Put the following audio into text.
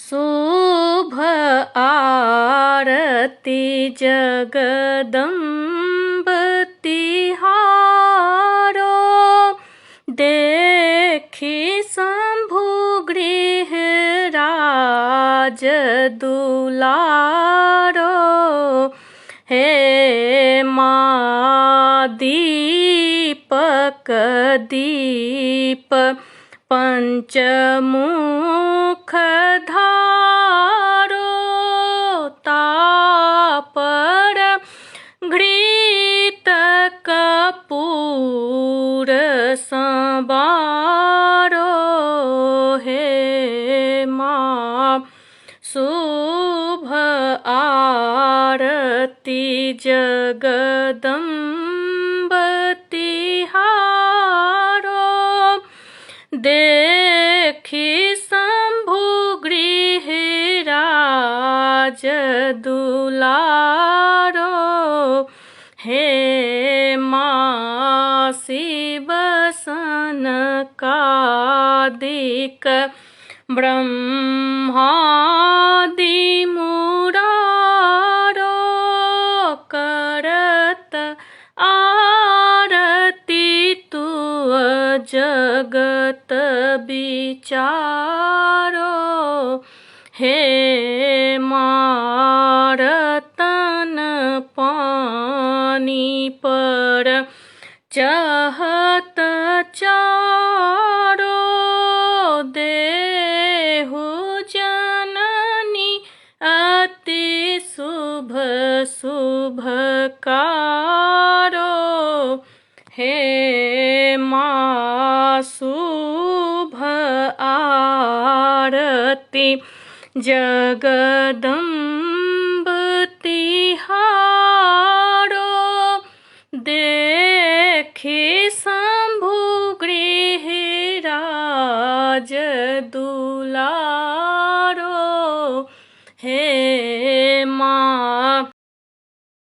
शुभ आरती जगदम्ब तिहारो, देखी शंभु गृह राज दुलारो। हे माँ दीपक दीप पंचमुख धारो, तापर घृत कपूर संबारो। हे माँ शुभ आरती जगदम्ब तिहारो, देखी शंभु गृह राज दुलारो। हे माँ शिव सनकादिक ब्रह्मादि मुरारो, करत आरती तुअ जगत विचारो। हे माँ रतन पानी पर चहत चारो, देहु जननी अति शुभ शुभकारो। हे माँ शुभ आरती जगदम्ब तिहारो, देखी शंभु गृह राज दुलारो। हे